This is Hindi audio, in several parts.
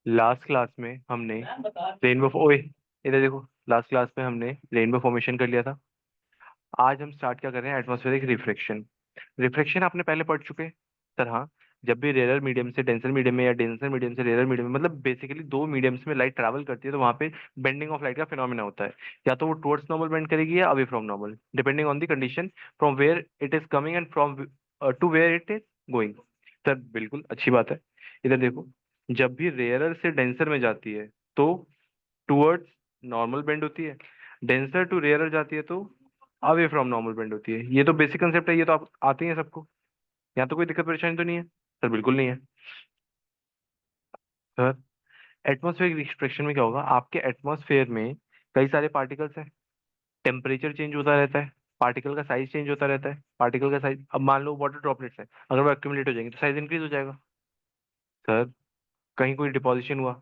लास्ट क्लास में हमने रेनबो ओए इधर देखो। लास्ट क्लास में हमने रेनबो फॉर्मेशन कर लिया था। आज हम स्टार्ट क्या कर रहे हैं, एटमॉस्फेरिक रिफ्रैक्शन। रिफ्रैक्शन आपने पहले पढ़ चुके हैं सर। हाँ, जब भी रेयर मीडियम से डेंसर मीडियम में या डेंसर मीडियम से रेयर मीडियम में, मतलब बेसिकली दो मीडियम्स में लाइट ट्रैवल करती है, तो वहां पे बेंडिंग ऑफ लाइट का फिनोमिना होता है। या तो वो टुवर्ड्स नॉर्मल बेंड करेगी या away from normal, depending on the condition from where it is coming and from to where it is going. Sir बिल्कुल अच्छी बात है। इधर देखो, जब भी रेयरर से डेंसर में जाती है तो टुवर्ड्स नॉर्मल बेंड होती है, डेंसर टू रेयरर जाती है तो अवे फ्रॉम नॉर्मल बेंड होती है। ये तो बेसिक कंसेप्ट है, ये तो आप आते ही है सबको। यहाँ तो कोई दिक्कत परेशानी तो नहीं है सर? बिल्कुल नहीं है सर। एटमॉस्फेरिक रिफ्रैक्शन में क्या होगा, आपके एटमॉस्फेयर में कई सारे पार्टिकल्स हैं, टेम्परेचर चेंज होता रहता है, पार्टिकल का साइज चेंज होता रहता है। पार्टिकल का साइज, अब मान लो वाटर ड्रॉपलेट्स है, अगर वो एक्यूमुलेट हो जाएंगे तो साइज इंक्रीज हो जाएगा सर। कहीं कोई डिपॉजिशन हुआ,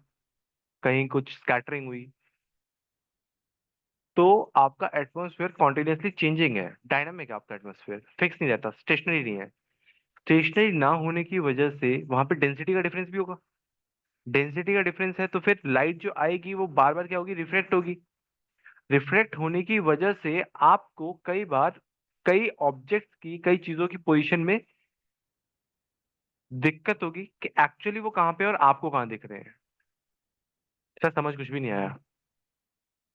कहीं कुछ स्कैटरिंग हुई, तो आपका एटमॉस्फेयर कॉन्टिन्यूसली चेंजिंग है, डायनामिक है। आपका एटमॉस्फेयर फिक्स नहीं रहता, स्टेशनरी नहीं है। स्टेशनरी ना होने की वजह से वहां पे डेंसिटी का डिफरेंस भी होगा। डेंसिटी का डिफरेंस है तो फिर लाइट जो आएगी वो बार बार क्या होगी, रिफ्लेक्ट होगी। रिफ्लेक्ट होने की वजह से आपको कई बार कई ऑब्जेक्ट्स की, कई चीजों की पोजीशन में दिक्कत होगी कि एक्चुअली वो कहाँ पे है और आपको कहाँ दिख रहे हैं। सर समझ कुछ भी नहीं आया,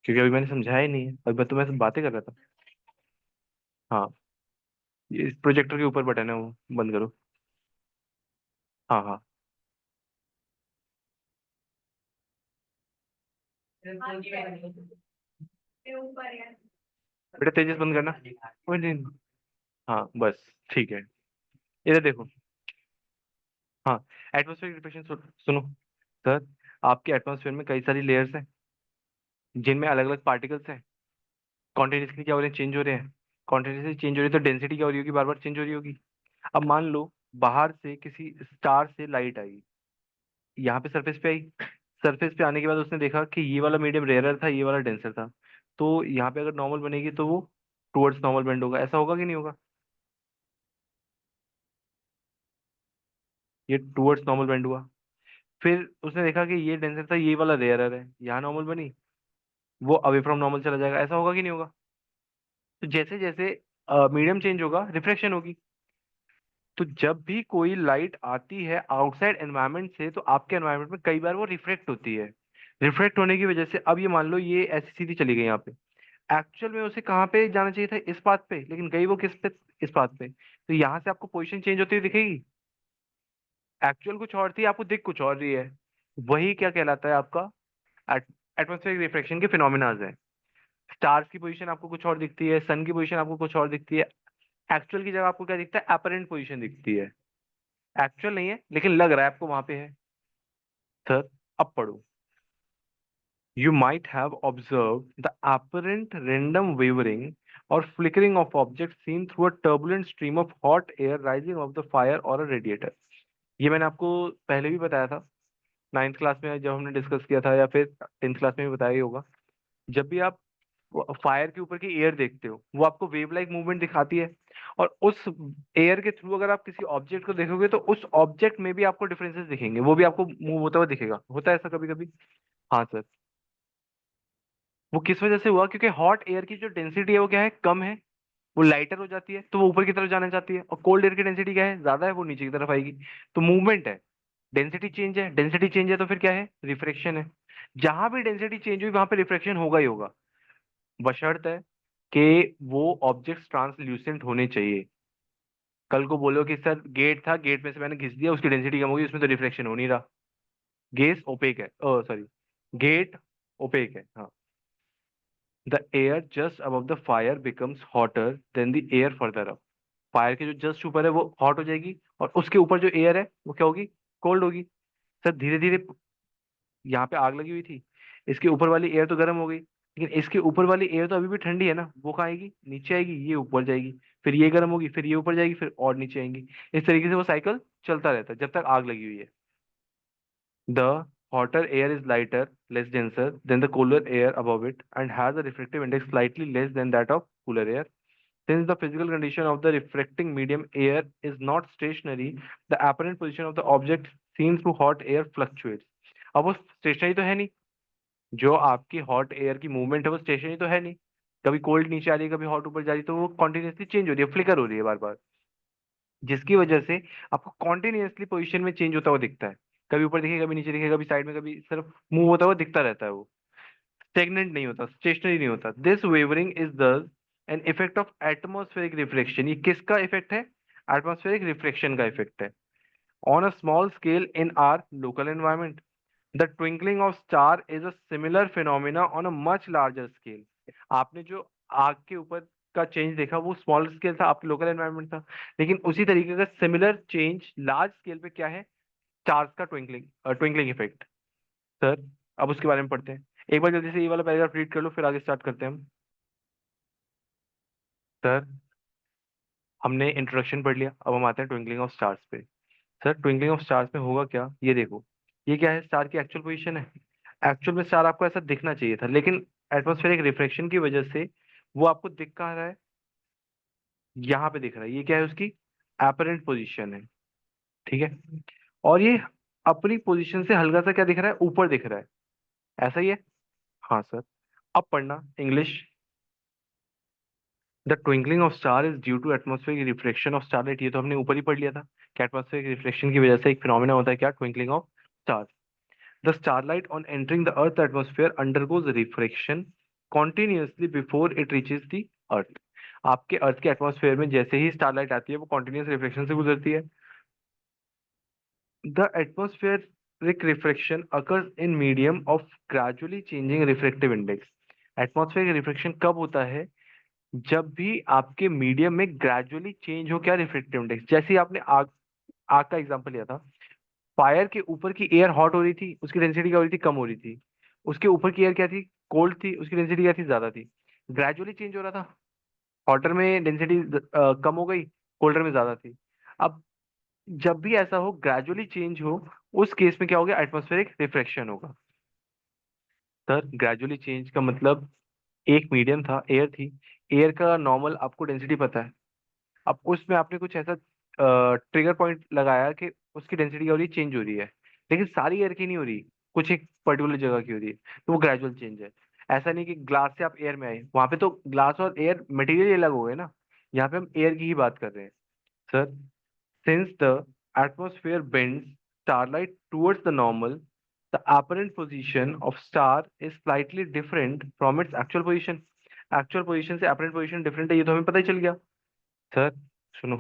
क्योंकि अभी मैंने समझाया ही नहीं है, अभी मैं तुम्हें बातें कर रहा था। हाँ, ये इस प्रोजेक्टर के ऊपर बटन है, वो बंद करो। हाँ हाँ। बेटा तेजस बंद करना। कोई नहीं। हाँ बस, ठीक है। इधर देखो। हाँ, एटमॉस्फेरिक रिफ्लेक्शन सुनो सर। आपके एटमॉस्फेयर में कई सारी लेयर्स हैं जिनमें अलग अलग पार्टिकल्स हैं। कॉन्टिन्यूसली क्या हो रहे हैं, चेंज हो रहे हैं। कॉन्टिन्यूसली चेंज हो रही है तो डेंसिटी क्या हो रही होगी, बार बार चेंज हो रही होगी। अब मान लो बाहर से किसी स्टार से लाइट आई, यहाँ पे सरफेस पे आई। सरफेस पे आने के बाद उसने देखा कि ये वाला मीडियम रेयरर था, ये वाला डेंसर था। तो यहाँ पे अगर नॉर्मल बनेगी तो वो टुवर्ड्स नॉर्मल बेंड होगा। ऐसा होगा कि नहीं होगा? ये टुवर्ड्स नॉर्मल बेंड हुआ। फिर उसने देखा कि ये डेंसर था, ये वाला रेयरर है, यहाँ नॉर्मल बनी, वो अवे फ्रॉम नॉर्मल चला जाएगा। ऐसा होगा कि नहीं होगा? तो जैसे जैसे मीडियम चेंज होगा, रिफ्लेक्शन होगी। तो जब भी कोई लाइट आती है आउटसाइड एनवायरनमेंट से, तो आपके एनवायरनमेंट में कई बार वो रिफ्लेक्ट होती है। रिफ्लेक्ट होने की वजह से अब ये मान लो ये ऐसी सीधी चली गई यहाँ पे, एक्चुअल में उसे कहाँ पे जाना चाहिए था, इस पाथ पे, लेकिन गई वो किस पे, इस पाथ पे। तो यहाँ से आपको पोजीशन चेंज होती हुई दिखेगी। एक्चुअल कुछ और थी, आपको दिख कुछ और रही है। वही क्या कहलाता है आपका एटमॉस्फेरिक रिफ्लेक्शन के फिनोमिनाज है। स्टार्स की पोजीशन आपको कुछ और दिखती है, सन की पोजीशन आपको कुछ और दिखती है। एक्चुअल की जगह आपको क्या दिखता है, अपरेंट पोजीशन दिखती है। एक्चुअल नहीं है लेकिन लग रहा है आपको वहां पे है सर। अब पढ़ो। You might have observed the apparent random wavering or flickering of objects seen through a turbulent stream of hot air rising off the fire or a radiator. ये मैंने आपको पहले भी बताया था, नाइन्थ क्लास में जब हमने डिस्कस किया था, या फिर टेंथ क्लास में भी बताया ही होगा। जब भी आप फायर के ऊपर की एयर देखते हो, वो आपको वेव लाइक मूवमेंट दिखाती है। और उस एयर के थ्रू अगर आप किसी ऑब्जेक्ट को देखोगे तो उस ऑब्जेक्ट में भी आपको डिफरेंसेस दिखेंगे, वो भी आपको मूव होता हुआ दिखेगा। होता है ऐसा कभी कभी? हाँ सर। वो किस वजह से हुआ, क्योंकि हॉट एयर की जो डेंसिटी है वो क्या है, कम है। वो लाइटर हो जाती है तो वो ऊपर की तरफ जाना चाहती है, और कोल्ड एयर की डेंसिटी क्या है, ज्यादा है, वो नीचे की तरफ आएगी। तो मूवमेंट है, डेंसिटी चेंज है। डेंसिटी चेंज है तो फिर क्या है, रिफ्रैक्शन है। जहां भी डेंसिटी चेंज हुई वहां पे रिफ्रैक्शन होगा ही होगा, बशर्ते है कि वो ऑब्जेक्ट्स ट्रांसल्यूसेंट होने चाहिए। कल को बोलो कि सर गेट था, गेट में से मैंने घिस दिया, उसकी डेंसिटी कम होगी, उसमें तो रिफ्लेक्शन हो नहीं रहा। गेस ओपेक है, ओ सॉरी, गेट ओपेक है, हाँ। The air just above the fire becomes hotter than the air further up. Fire के जो जस्ट ऊपर है वो हॉट हो जाएगी, और उसके ऊपर जो एयर है वो क्या होगी, कोल्ड होगी। सर धीरे धीरे, यहाँ पे आग लगी हुई थी, इसके ऊपर वाली एयर तो गर्म हो गई, लेकिन इसके ऊपर वाली एयर तो अभी भी ठंडी है ना, वो कहाँ आएगी, नीचे आएगी, ये ऊपर जाएगी। फिर ये गर्म होगी, फिर ये ऊपर जाएगी, फिर और नीचे आएंगी। इस तरीके से वो साइकिल चलता रहता है जब तक आग लगी हुई है। The hotter air is lighter, less denser than the cooler air above it, and has a refractive index slightly less than that of cooler air. Since the physical condition of the refracting medium air is not stationary, the apparent position of the object seen through hot air fluctuates. अब वो स्टेशनरी तो है नहीं, जो आपकी हॉट एयर की मूवमेंट है वो स्टेशनरी तो है नहीं। कभी कोल्ड नीचे आ रही है, कभी हॉट ऊपर जा रही है, तो वो कॉन्टिन्यूसली चेंज हो रही है, फ्लिकर हो रही है बार बार, जिसकी वजह से आपको कॉन्टिन्यूसली पोजीशन में चेंज होता हुआ दिखता है। कभी ऊपर दिखेगा, कभी नीचे दिखेगा, कभी साइड में, कभी सिर्फ मूव होता हुआ दिखता रहता है वो, स्टेगनेंट नहीं होता, स्टेशनरी नहीं होता। दिस वेवरिंग इज दस an effect of atmospheric reflection. ये किसका इफेक्ट है? एटमॉस्फेरिक रिफ्लेक्शन का इफेक्ट है on a small scale in are local environment. The twinkling of star is a similar phenomena on a much larger scale. आपने जो आग के ऊपर का चेंज देखा वो स्मॉल स्केल था, आपके लोकल एनवायरनमेंट था, लेकिन उसी तरीके का सिमिलर चेंज लार्ज स्केल पे क्या है? स्टार्स का ट्विंकलिंग ट्विंकलिंग इफेक्ट। सर, अब उसके बारे में पढ़ते हैं। एक बार जल्दी से ये वाला पैराग्राफ रीड कर लो, फिर आगे स्टार्ट करते हैं हम। सर, हमने इंट्रोडक्शन पढ़ लिया, अब हम आते हैं ट्विंकलिंग ऑफ स्टार्स पे। सर, ट्विंकलिंग ऑफ स्टार्स में होगा क्या, ये देखो। ये क्या है? स्टार की एक्चुअल पोजीशन है। एक्चुअल में स्टार आपको ऐसा दिखना चाहिए था, लेकिन एटमॉस्फेरिक रिफ्लेक्शन की वजह से वो आपको दिख कहाँ रहा है? यहाँ पे दिख रहा है। ये क्या है? उसकी एपरेंट पोजीशन है। ठीक है। और ये अपनी पोजीशन से हल्का सा क्या दिख रहा है? ऊपर दिख रहा है। ऐसा ही है। हाँ सर। अब पढ़ना English. The twinkling of star is due to atmospheric reflection of starlight. ये तो हमने ऊपर ही पढ़ लिया था कि एटमॉस्फेरिक रिफ्लेक्शन की वजह से एक फिनोमेना होता है, क्या? Twinkling of star. The starlight on entering the Earth's atmosphere undergoes refraction continuously before it reaches the Earth. आपके अर्थ के एटमॉस्फेयर में जैसे ही स्टारलाइट आती है वो कॉन्टिन्यूस रिफ्लेक्शन से गुजरती है। The atmospheric refraction occurs in medium of gradually changing refractive index. Atmospheric reflection कब होता है? जब भी आपके मीडियम में ग्रेजुअली चेंज हो, क्या? Refractive index. जैसे ही आपने आग आग का एग्जांपल लिया था, फायर के ऊपर की एयर हॉट हो रही थी, उसकी डेंसिटी क्या हो रही थी? कम हो रही थी। उसके ऊपर की एयर क्या थी? कोल्ड थी, उसकी डेंसिटी क्या थी? ज्यादा थी। ग्रेजुअली चेंज हो रहा था। हॉटर में डेंसिटी कम हो गई, कोल्डर में ज्यादा थी। अब जब भी ऐसा हो, ग्रेजुअली चेंज हो, उस केस में क्या हो गया? एटमॉस्फेरिक रिफ्रैक्शन होगा। सर, ग्रेजुअली चेंज का मतलब, एक मीडियम था, एयर थी। एयर का नॉर्मल आपको डेंसिटी पता है। अब उसमें आपने कुछ ऐसा ट्रिगर पॉइंट लगाया कि उसकी डेंसिटी क्या हो रही है? चेंज हो रही है। लेकिन सारी एयर की नहीं हो रही, कुछ एक पर्टिकुलर जगह की हो रही है, तो वो ग्रेजुअल चेंज है। ऐसा नहीं कि ग्लास से आप एयर में आए, वहां पे तो ग्लास और एयर मटेरियल अलग हो गए ना। यहाँ पे हम एयर की ही बात कर रहे हैं। Sir, since the atmosphere bends starlight towards the normal, the apparent position of star is slightly different from its actual position. Actual position से apparent पोजीशन डिफरेंट है, ये तो हमें पता ही चल गया। सर, सुनो।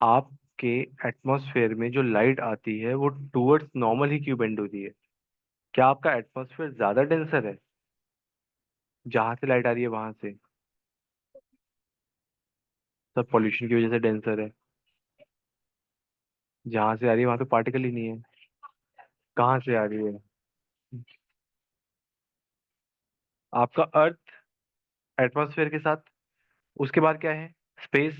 आपके एटमॉस्फेयर में जो लाइट आती है वो टूवर्ड्स नॉर्मल ही क्यों बेंड होती है? क्या आपका एटमॉस्फेयर ज्यादा डेंसर है? जहां से लाइट आ रही है वहां से? सब पॉल्यूशन की वजह से डेंसर है। जहां से आ रही है वहां तो पार्टिकल ही नहीं है। कहाँ से आ रही है? आपका अर्थ एटमॉस्फेयर के साथ, उसके बाद क्या है? स्पेस।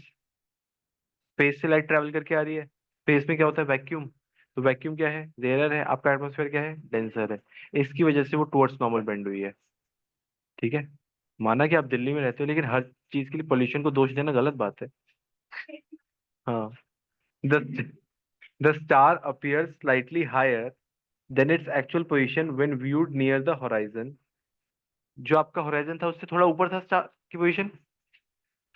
स्पेस से लाइट ट्रेवल करके आ रही है। स्पेस में क्या होता है? वैक्यूम। तो वैक्यूम क्या है? रेयरर है। आपका एटमॉस्फेयर क्या है? डेंसर है। इसकी वजह से वो टुवर्ड्स नॉर्मल बेंड हुई है। ठीक है। माना कि आप दिल्ली में रहते हो, लेकिन हर चीज के लिए पोल्यूशन को दोष देना गलत बात है। हाँ। The the star appears slightly higher than its actual position when viewed near the horizon. जो आपका होराइजन था उससे थोड़ा ऊपर था स्टार की position.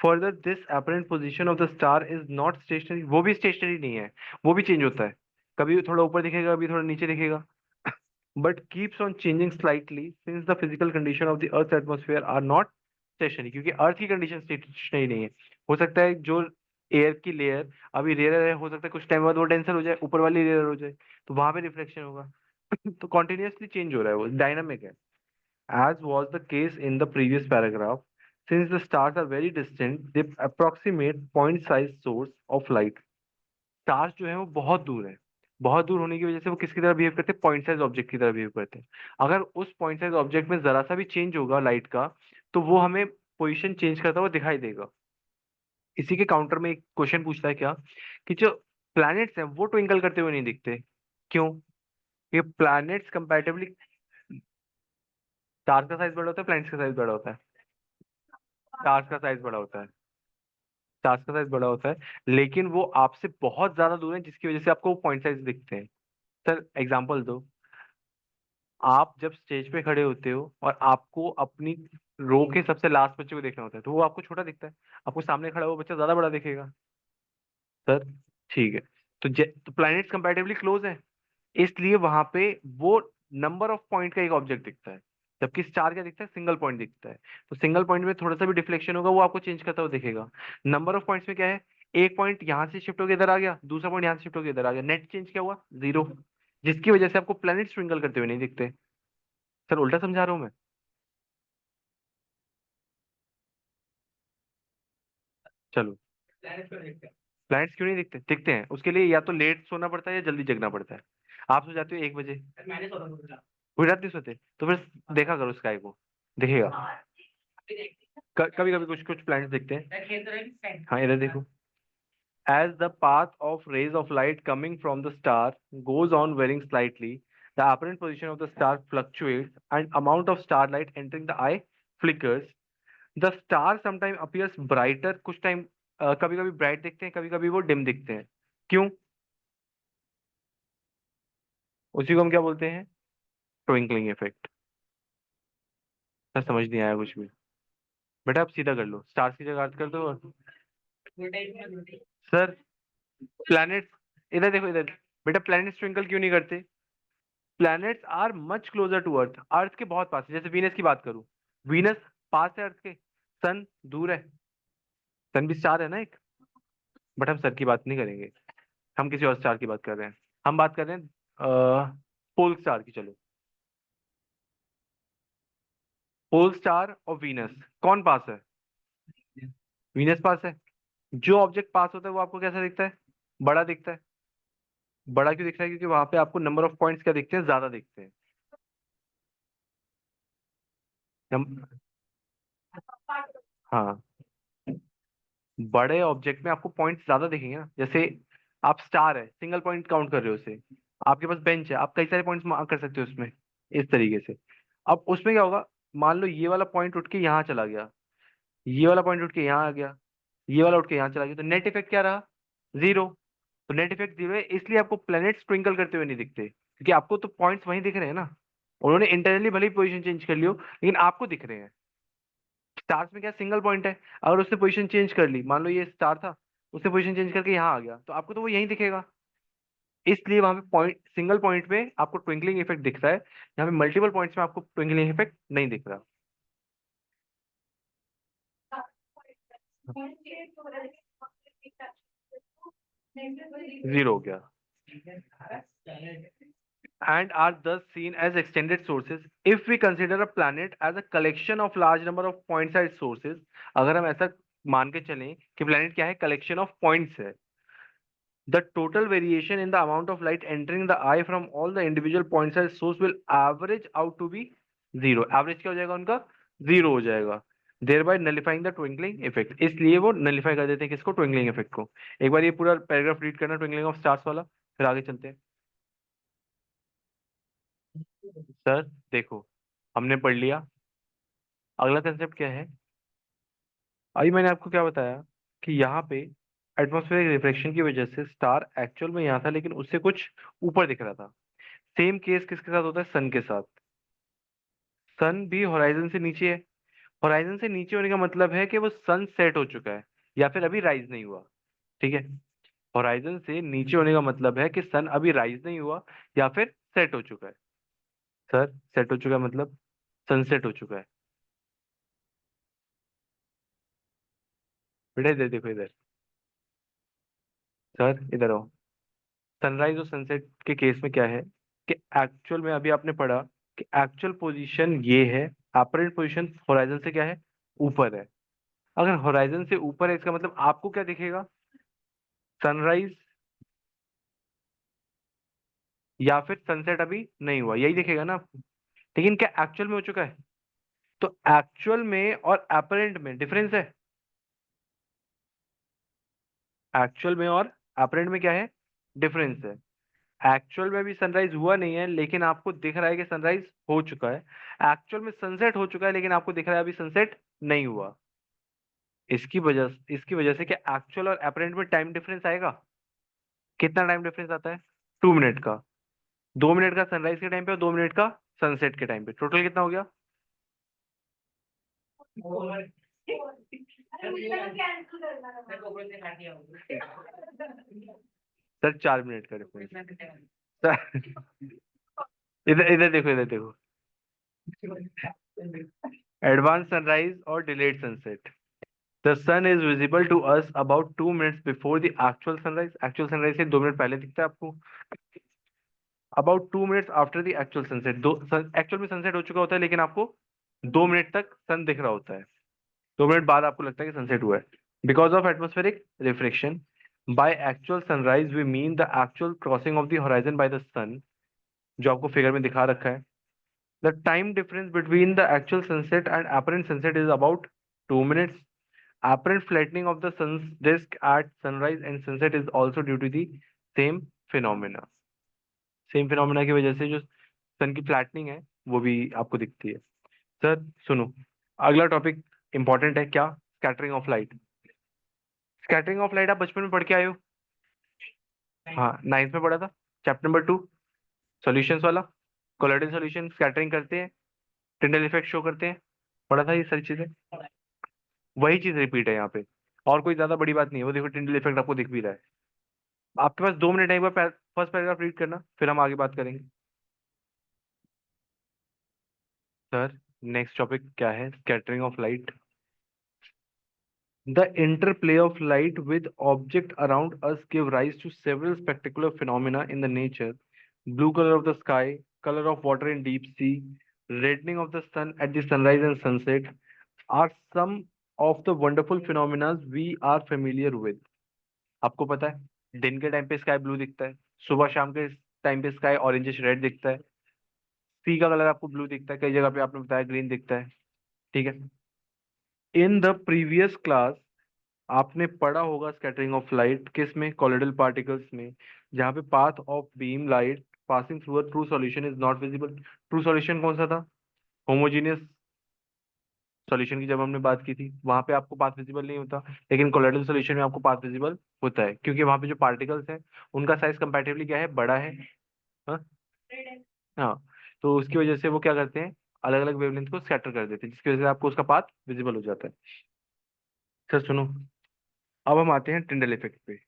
Further this apparent position of the star is not stationary। वो भी स्टेशनरी नहीं है, वो भी चेंज होता है। कभी थोड़ा ऊपर दिखेगा, कभी थोड़ा नीचे दिखेगा, but keeps on changing slightly since the physical condition of the earth's atmosphere are not stationary। क्योंकि अर्थ की कंडीशन स्टेशनरी नहीं है। हो सकता है जो एयर की लेयर अभी रेयर है, हो सकता है कुछ टाइम बाद वो डेंसर हो जाए, ऊपर वाली लेयर हो जाए, तो वहां पे रिफ्लेक्शन होगा। तो कॉन्टिन्यूसली चेंज हो रहा है, वो डायनामिक है। as was the case in the previous paragraph, since the stars are very distant, they approximate point-sized source of light। Stars जो है वो बहुत दूर है। बहुत दूर होने की वजह से वो किसकी तरह बिहेव करते हैं? पॉइंट साइज ऑब्जेक्ट की तरह बिहेव करते हैं। अगर उस पॉइंट साइज ऑब्जेक्ट में जरा सा भी चेंज होगा लाइट का, तो वो हमें पोजीशन चेंज करता हुआ दिखाई देगा। इसी के काउंटर में एक क्वेश्चन पूछता है क्या, कि जो प्लैनेट्स हैं वो ट्विंकल करते हुए नहीं दिखते। क्यों? ये प्लैनेट्स कंपैरेटिवली, स्टार का साइज बड़ा होता है, प्लैनेट्स का साइज बड़ा होता है? स्टार्स का साइज बड़ा होता है। स्टार्स का साइज बड़ा होता है, लेकिन वो आपसे बहुत ज्यादा दूर है, जिसकी वजह से आपको वो पॉइंट साइज दिखते हैं। सर एग्जांपल दो। आप जब स्टेज पे खड़े होते हो और आपको अपनी रो के सबसे लास्ट बच्चे को देखना होता है, तो वो आपको छोटा दिखता है, आपको सामने खड़ा हुआ बच्चा ज्यादा बड़ा दिखेगा। सर ठीक है। तो प्लैनेट्स कंपैरेटिवली क्लोज है, इसलिए वहां पे वो नंबर ऑफ पॉइंट का एक ऑब्जेक्ट दिखता है, जबकि स्टार क्या दिखता है, सिंगल पॉइंट दिखता है। तो सिंगल पॉइंट में थोड़ा सा भी डिफ्लेक्शन होगा वो आपको चेंज करता हुआ दिखेगा। नंबर ऑफ पॉइंट्स में क्या है, एक पॉइंट यहाँ से शिफ्ट होकर इधर आ गया, दूसरा पॉइंट यहाँ से शिफ्ट होकर इधर आ गया, नेट चेंज क्या हुआ, जीरो, जिसकी वजह से आपको प्लैनेट ट्विंकल करते हुए नहीं दिखते। सर उल्टा समझा रहा हूँ मैं? चलो। प्लैनेट्स क्यों नहीं दिखते? दिखते हैं, उसके लिए या तो लेट सोना पड़ता है या जल्दी जगना पड़ता है। आप सो जाते हो 1 बजे, कोई रात नहीं सोते, तो फिर देखा करो स्काई को, दिखेगा। कभी कभी कुछ कुछ प्लैनेट्स दिखते हैं। हाँ इधर देखो। As the path of rays of light coming from the star goes on varying slightly, the apparent position of the star fluctuates and amount of starlight entering the eye flickers. The star sometimes appears brighter, कुछ टाइम कभी कभी ब्राइट दिखते हैं, कभी कभी वो डिम दिखते हैं। क्यों? उसी को हम क्या बोलते हैं? Twinkling effect. सर समझ नहीं आया कुछ भी। बेटा आप सीधा कर लो, स्टार की जगह अर्थ कर दो और सर प्लैनेट, इधर देखो इधर। बेटा प्लैनेट ट्विंकल क्यों नहीं करते? Planets are much closer to earth, earth के बहुत पास है। जैसे वीनस की बात करूं, वीनस पास है अर्थ के, सन दूर है। सन भी स्टार है ना एक। बट हम सर की बात नहीं करेंगे, हम किसी और स्टार की बात कर रहे हैं। हम बात कर रहे हैं पोल स्टार की। चलो, पोल स्टार और वीनस कौन पास है? वीनस पास है। जो ऑब्जेक्ट पास होता है वो आपको कैसा दिखता है? बड़ा दिखता है। बड़ा क्यों दिख रहा है? क्योंकि वहां पे आपको नंबर ऑफ पॉइंट्स क्या दिखते हैं, ज्यादा दिखते हैं। हम हाँ, बड़े ऑब्जेक्ट में आपको पॉइंट्स ज्यादा दिखेंगे ना। जैसे आप स्टार है, सिंगल पॉइंट काउंट कर रहे हो उसे, आपके पास बेंच है, आप कई सारे पॉइंट्स मार्क कर सकते हो उसमें, इस तरीके से। अब उसमें क्या होगा, मान लो ये वाला पॉइंट उठ के यहाँ चला गया, ये वाला पॉइंट उठ के यहाँ आ गया, ये वाला उठ के यहाँ चला गया, तो नेट इफेक्ट क्या रहा? जीरो। तो नेट इफेक्ट जीरो है, इसलिए आपको प्लैनेट स्प्रिंकल करते हुए नहीं दिखते, क्योंकि आपको तो पॉइंट्स वहीं दिख रहे हैं ना। उन्होंने इंटरनली भले ही पोजीशन चेंज कर लियो, लेकिन आपको दिख रहे हैं। स्टार्स में क्या, सिंगल पॉइंट है, अगर उसने पोजीशन चेंज कर ली, मान लो ये स्टार था, उसने पोजीशन चेंज करके यहाँ आ गया, तो आपको तो वो यहीं दिखेगा। इसलिए वहां पे पॉइंट, सिंगल पॉइंट पे आपको ट्विंकलिंग इफेक्ट दिख रहा है, यहाँ पे मल्टीपल पॉइंट्स में आपको ट्विंकलिंग इफेक्ट नहीं दिख रहा। जीरो हो गया। And are thus seen as extended sources if we consider a planet as a collection of large number of point sized sources। अगर हम ऐसा मान के चलें कि planet क्या है, collection of points है, the total variation in the amount of light entering the eye from all the individual point sized source will average out to be zero। Average क्या हो जाएगा उनका? जीरो हो जाएगा। thereby nullifying the twinkling effect। इसलिए वो नलीफाई कर देते हैं किसको? ट्विंकलिंग इफेक्ट को। एक बार ये पूरा पैराग्राफ रीड करना ट्विंकलिंग ऑफ स्टार्स वाला, फिर आगे चलते हैं। सर देखो, हमने पढ़ लिया, अगला कंसेप्ट क्या है। अभी मैंने आपको क्या बताया कि यहाँ पे एटमॉस्फेरिक रिफ्लेक्शन की वजह से स्टार एक्चुअल में यहाँ था, लेकिन उससे कुछ ऊपर दिख रहा था। सेम केस किसके साथ होता है? सन के साथ। सन भी होराइजन से नीचे है। होराइजन से नीचे होने का मतलब है कि वो सन सेट हो चुका है, या फिर अभी राइज नहीं हुआ। ठीक है, होराइजन से नीचे होने का मतलब है कि सन अभी राइज नहीं हुआ या फिर सेट हो चुका है। सर सेट हो चुका है मतलब सनसेट हो चुका है। बेटा इधर देखो इधर। सर इधर आओ। सनराइज और सनसेट के केस में क्या है कि एक्चुअल में अभी आपने पढ़ा कि एक्चुअल पोजीशन ये है, अपरेंट पोजीशन होराइजन से क्या है, ऊपर है। अगर होराइजन से ऊपर है, इसका मतलब आपको क्या दिखेगा? सनराइज या फिर सनसेट अभी नहीं हुआ, यही दिखेगा ना आपको। लेकिन क्या एक्चुअल में हो चुका है? तो एक्चुअल में और अपरेंट में डिफरेंस है। एक्चुअल में और अपरेंट में क्या है? डिफरेंस है। एक्चुअल में भी सनराइज हुआ नहीं है, लेकिन आपको दिख रहा है कि सनराइज हो चुका है। एक्चुअल में सनसेट हो चुका है, लेकिन आपको दिख रहा है अभी सनसेट नहीं हुआ। इसकी वजह से क्या एक्चुअल और अपेरेंट में टाइम डिफरेंस आएगा? कितना टाइम डिफरेंस आता है? 2 मिनट का। 2 मिनट का सनराइज के टाइम पे और 2 मिनट का सनसेट के टाइम पे, टोटल कितना हो गया? सर 4 मिनट का डिफरेंस। सर इधर इधर देखो, इधर देखो। एडवांस सनराइज और delayed sunset. The sun is visible to us about 2 minutes before the actual sunrise. Actual sunrise से 2 मिनट पहले दिखता है आपको। About 2 minutes after the actual sunset, दो एक्चुअल में सनसेट हो चुका होता है लेकिन आपको 2 मिनट तक सन दिख रहा होता है। 2 मिनट बाद आपको लगता है कि सनसेट हुआ है। Because of atmospheric reflection, by actual sunrise we mean the actual crossing of the horizon by the sun, जो आपको फिगर में दिखा रखा है। The time difference between the actual sunset and apparent sunset is about 2 minutes. Apparent flattening of the sun's disk at sunrise and sunset is also due to the same phenomena. Same phenomena की वजह से जो सन की फ्लैटनिंग है वो भी आपको दिखती है। सर सुनो, अगला टॉपिक इंपॉर्टेंट है, क्या? Scattering of light. Scattering of light आप बचपन में पढ़ के आए हो। हाँ, नाइन्थ में पढ़ा था, चैप्टर नंबर 2, सॉल्यूशंस वाला। कोलॉइडल सॉल्यूशन स्कैटरिंग करते हैं, टिंडल इफेक्ट शो करते हैं, पढ़ा था ये सारी चीजें। वही चीज रिपीट है यहाँ पे, और कोई ज्यादा बड़ी बात नहीं है। वो देखो टिंडल इफेक्ट आपको दिख भी रहा है। आपके पास 2 मिनट है, एक बार फर्स्ट पैराग्राफ रीड करना, फिर हम आगे बात करेंगे। सर नेक्स्ट टॉपिक क्या है? Scattering of light. The interplay of light with object around us give rise to several spectacular phenomena in the nature. Blue color of the sky, color of water in deep sea, reddening of the sun at the sunrise and sunset are some of the wonderful phenomena we are familiar with. आपको पता है दिन के टाइम पे स्काई ब्लू दिखता है, सुबह शाम के टाइम पे स्काई ऑरेंजिश रेड दिखता है, सी का कलर आपको ब्लू दिखता है, कई जगह पे आपने बताया ग्रीन दिखता है। ठीक है। इन द प्रीवियस क्लास आपने पढ़ा होगा स्कैटरिंग ऑफ लाइट किस में? कॉलोइडल पार्टिकल्स में, जहाँ पे path of beam light passing through a true solution is not visible. True solution कौन सा था? होमोजीनियस सॉल्यूशन की जब हमने बात की थी, वहां पे आपको पाथ विजिबल नहीं होता, लेकिन कोलोइडल सॉल्यूशन में आपको पाथ विजिबल होता है, क्योंकि वहां पे जो पार्टिकल्स हैं उनका साइज कंपैरेटिवली क्या है? बड़ा है। हाँ। हाँ, तो उसकी वजह से वो क्या करते हैं, अलग अलग वेवलेंथ को स्कैटर कर देते हैं, जिसकी वजह से आपको उसका पाथ विजिबल हो जाता है। सर सुनो, अब हम आते हैं टिंडल इफेक्ट पे।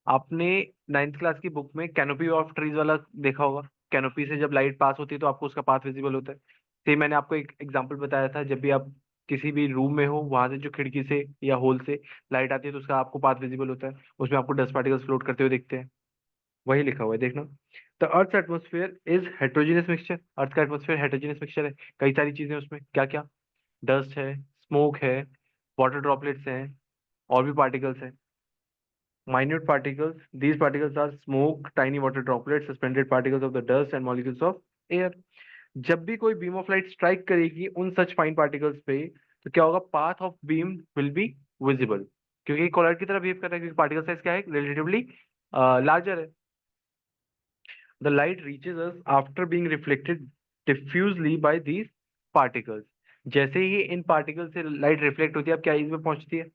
आपने नाइन्थ क्लास की बुक में कैनोपी ऑफ ट्रीज वाला देखा होगा। कैनोपी से जब लाइट पास होती है तो आपको उसका पाथ विजिबल होता है। सेम मैंने आपको एक एग्जांपल बताया था, जब भी आप किसी भी रूम में हो वहां से जो खिड़की से या होल से लाइट आती है तो उसका आपको पाथ विजिबल होता है, उसमें आपको डस्ट पार्टिकल्स फ्लोट करते हुए दिखते हैं। वही लिखा हुआ है, देखना। The earth atmosphere is heterogeneous mixture. Earth का एटमोस्फेयर हेट्रोजीनियस मिक्सचर है, कई सारी चीजें उसमें, क्या क्या? डस्ट है, स्मोक है, वाटर ड्रॉपलेट्स हैं, और भी पार्टिकल्स हैं। Minute particles. These particles are smoke, tiny water droplets, suspended particles of the dust, and molecules of air. जब भी कोई बीम ऑफ लाइट स्ट्राइक करेगी उन सच फाइन पार्टिकल्स पे, तो क्या होगा? Path of beam will be visible, क्योंकि कोलाइट की तरह बिहेव कर रहा है, क्योंकि पार्टिकल साइज क्या है? रिलेटिवली लार्जर है। The light reaches us after being reflected diffusely by these particles. जैसे ही इन पार्टिकल से लाइट रिफ्लेक्ट होती है, अब क्या इसमें पहुंचती है?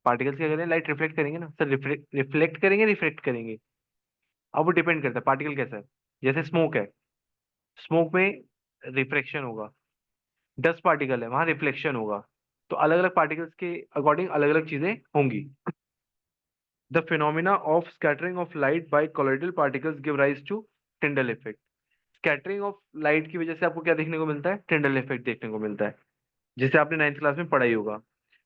पार्टिकल्स क्या करेंगे? लाइट रिफ्लेक्ट करेंगे ना सर। रिफ्लेक्ट करेंगे, रिफ्लेक्ट करेंगे, अब वो डिपेंड करता है पार्टिकल कैसा है। जैसे स्मोक है, स्मोक में रिफ्लेक्शन होगा। डस्ट पार्टिकल है, वहां रिफ्लेक्शन होगा। तो अलग अलग पार्टिकल्स के अकॉर्डिंग अलग अलग चीजें होंगी। The phenomena of scattering of light by colloidal particles give rise to Tyndall effect. Scattering of light की वजह से आपको क्या देखने को मिलता है? टिंडल इफेक्ट देखने को मिलता है, जिसे आपने नाइन्थ क्लास में पढ़ा ही होगा।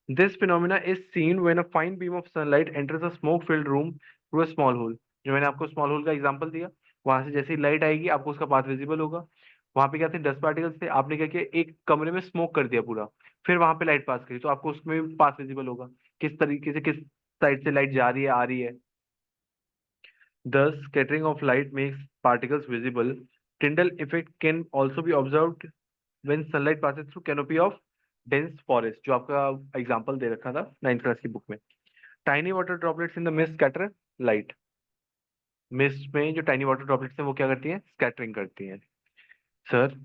This phenomena is seen when a fine beam of sunlight enters a smoke filled room through a small hole. जो मैंने आपको स्मॉल होल का एग्जांपल दिया, वहां से जैसे ही लाइट आएगी आपको उसका पाथ विजिबल होगा। वहां पे क्या थे? डस्ट पार्टिकल्स थे, आपने क्या किया? एक कमरे में स्मोक कर दिया पूरा, फिर वहां पे लाइट पास करी तो आपको उसमें भी पाथ विजिबल होगा, किस तरीके से, किस साइड से लाइट जा रही है, आ रही है। Thus, scattering of light makes particles visible. Tyndall effect can also be observed when sunlight passes through canopy of dense forest, जो आपका एग्जांपल दे रखा था नाइन्थ क्लास की बुक में। Tiny water droplets in the mist scatter light. Mist में जो टाइनी वाटर ड्रॉपलेट्स हैं वो क्या करती हैं? स्कैटरिंग करती हैं। Sir,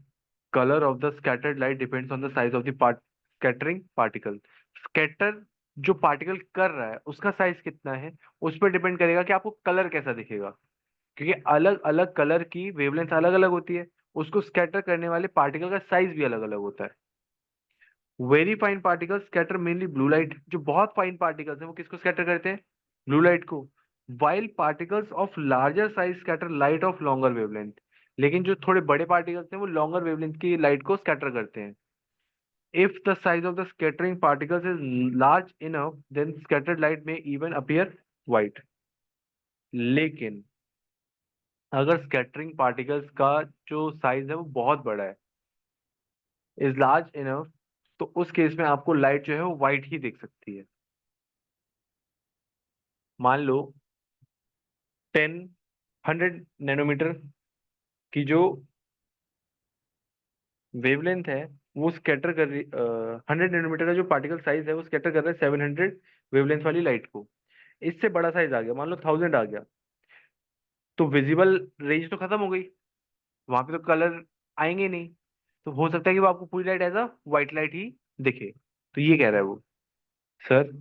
colour of the scattered light depends on the size of the part scattering particle. Scatter जो पार्टिकल कर रहा है उसका साइज कितना है, उस पर डिपेंड करेगा कि आपको कलर कैसा दिखेगा, क्योंकि अलग अलग कलर की वेवलेंथ अलग अलग होती है, उसको स्कैटर करने वाले पार्टिकल का साइज भी अलग अलग होता है। Very fine particles scatter mainly blue light. जो बहुत फाइन पार्टिकल्स हैं वो किसको स्कैटर करते हैं, ब्लू लाइट को। While particles of larger size scatter light of longer wavelength. लेकिन जो थोड़े बड़े पार्टिकल्स हैं वो लॉन्गर वेवलेंथ की लाइट को स्कैटर करते हैं। If the size of the scattering particles is large enough then scattered light may even appear white. लेकिन अगर स्कैटरिंग पार्टिकल्स का जो साइज है वो बहुत बड़ा है, इज लार्ज इनफ, तो उस केस में आपको लाइट जो है वो वाइट ही दिख सकती है। मान लो 10 100 नैनोमीटर की जो वेवलेंथ है वो स्कैटर कर रही, 100 नैनोमीटर का जो पार्टिकल साइज है वो स्कैटर कर रहा है 700 वेवलेंथ वाली लाइट को। इससे बड़ा साइज आ गया, मान लो 1000 आ गया, तो विजिबल रेंज तो खत्म हो गई, वहां पे तो कलर आएंगे नहीं। तो हो सकता है कि वो आपको पूरी light as a white light ही दिखे। तो ये कह रहा है वो, सर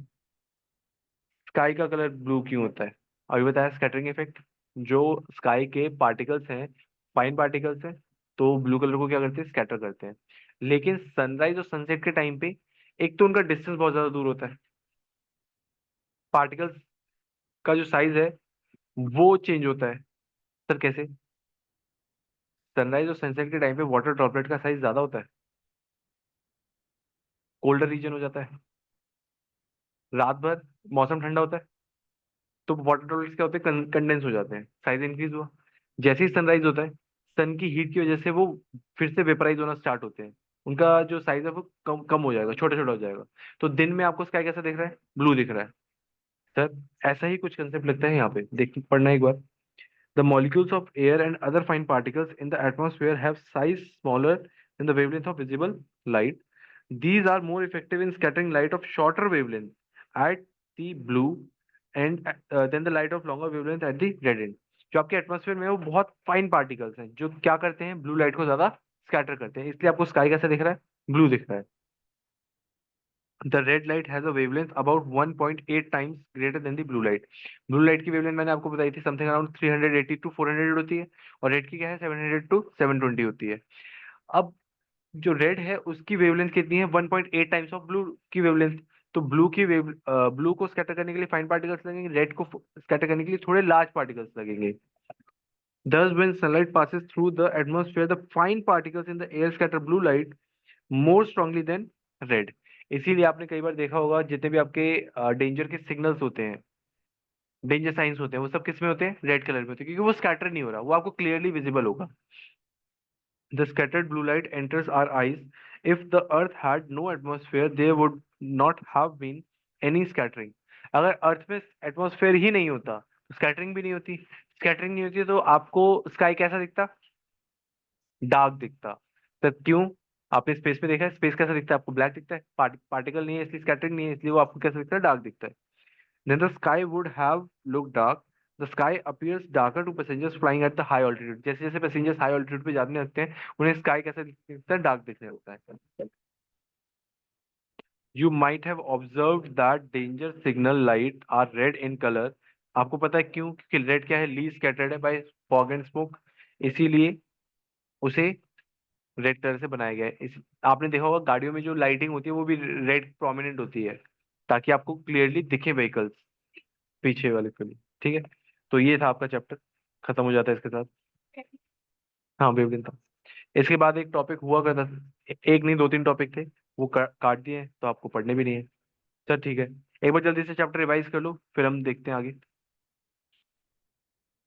स्काई का कलर ब्लू क्यों होता है। अभी बताया स्कैटरिंग इफेक्ट। जो स्काई के पार्टिकल्स हैं, फाइन पार्टिकल्स हैं, तो ब्लू कलर को क्या करते हैं, स्कैटर करते हैं। लेकिन सनराइज और सनसेट के टाइम पे एक तो उनका डिस्टेंस बहुत ज्यादा दूर होता है, पार्टिकल्स का जो साइज है वो चेंज होता है। सर कैसे, सनराइज और सनसेट के टाइम पे वाटर ड्रॉपलेट का साइज ज्यादा होता है, कोल्डर रीजन हो जाता है, रात भर मौसम ठंडा होता है, तो वाटर ड्रॉपलेट्स क्या होते हैं, कंडेंस हो जाते हैं, साइज इंक्रीज हुआ। जैसे ही सनराइज होता है, सन की हीट की वजह से वो फिर से वेपराइज होना स्टार्ट होते हैं, उनका जो साइज है वो कम कम हो जाएगा, छोटा छोटा हो जाएगा। तो दिन में आपको स्काई कैसा दिख रहा है, ब्लू दिख रहा है। सर ऐसा ही कुछ कंसेप्ट लगता है यहाँ पे, देख पढ़ना एक बार। The molecules of air and other fine particles in the atmosphere have size smaller than the wavelength of visible light. These are more effective in scattering light of shorter wavelength at the blue and than the light of longer wavelength at the red end. जो आपके एटमॉस्फेयर में है, वो बहुत फाइन पार्टिकल्स हैं जो क्या करते हैं, ब्लू लाइट को ज्यादा स्कैटर करते हैं, इसलिए आपको स्काई कैसा दिख रहा है, ब्लू दिख रहा है। The red light has a wavelength about 1.8 times greater than the blue light. Blue light की वेवलेंथ मैंने आपको बताई थी समथिंग अराउंड 380 टू 400 होती है, और रेड की क्या है 700 टू 720 होती है। अब जो रेड है उसकी वेवलेंथ कितनी है, 1.8 टाइम्स ऑफ ब्लू की वेवलेंथ। तो ब्लू को स्कैटर करने के लिए फाइन पार्टिकल्स लगेंगे, रेड को स्कैटर करने के लिए थोड़े लार्ज पार्टिकल्स लगेंगे। Thus, when sunlight passes through the atmosphere, the fine particles in the air scatter blue light more strongly than red. इसीलिए आपने कई बार देखा होगा जितने भी आपके डेंजर के सिग्नल्स होते हैं, डेंजर साइंस होते हैं, वो सब किस में होते हैं, रेड कलर में होते हैं, क्योंकि वो स्कैटर नहीं हो रहा, वो आपको क्लियरली विजिबल होगा। The scattered blue light enters our eyes. If the earth had no atmosphere, there would not have been any scattering. अगर अर्थ में एटमॉस्फेयर ही नहीं होता तो स्कैटरिंग भी नहीं होती, स्कैटरिंग नहीं होती तो आपको स्काई कैसा दिखता, डार्क दिखता। तो क्यों, आपने स्पेस में देखा है, स्पेस कैसा दिखता है आपको, ब्लैक दिखता है, पार्टिकल नहीं है इसलिए स्कैटरिंग नहीं है, इसलिए वो आपको कैसा दिखता है, डार्क दिखता है। Then the sky would have looked dark. The sky appears darker to passengers flying at the high altitude. जैसे जैसे पैसेंजर्स हाई ऑल्टीट्यूड पे जाने लगते हैं, उन्हें स्काई कैसा दिखता है, डार्क दिखने लगता है। You might have observed that danger signal light are red in color. आपको पता है क्यों, क्योंकि रेड क्या है, लीस्ट स्कैटर्ड है बाय फॉग एंड स्मोक, इसीलिए उसे रेड कलर से बनाया गया है। इस आपने देखा होगा गाड़ियों में जो लाइटिंग होती है वो भी रेड प्रोमिनेंट होती है, ताकि आपको क्लियरली दिखे व्हीकल्स पीछे वाले को भी। ठीक है, तो ये था आपका चैप्टर, खत्म हो जाता है इसके साथ। हाँ वेवलेंथ था। इसके बाद एक टॉपिक हुआ करता था, एक नहीं 2 3 टॉपिक थे, वो काट दिए तो आपको पढ़ने भी नहीं है। सर ठीक है, एक बार जल्दी से चैप्टर रिवाइज कर लो फिर हम देखते हैं आगे।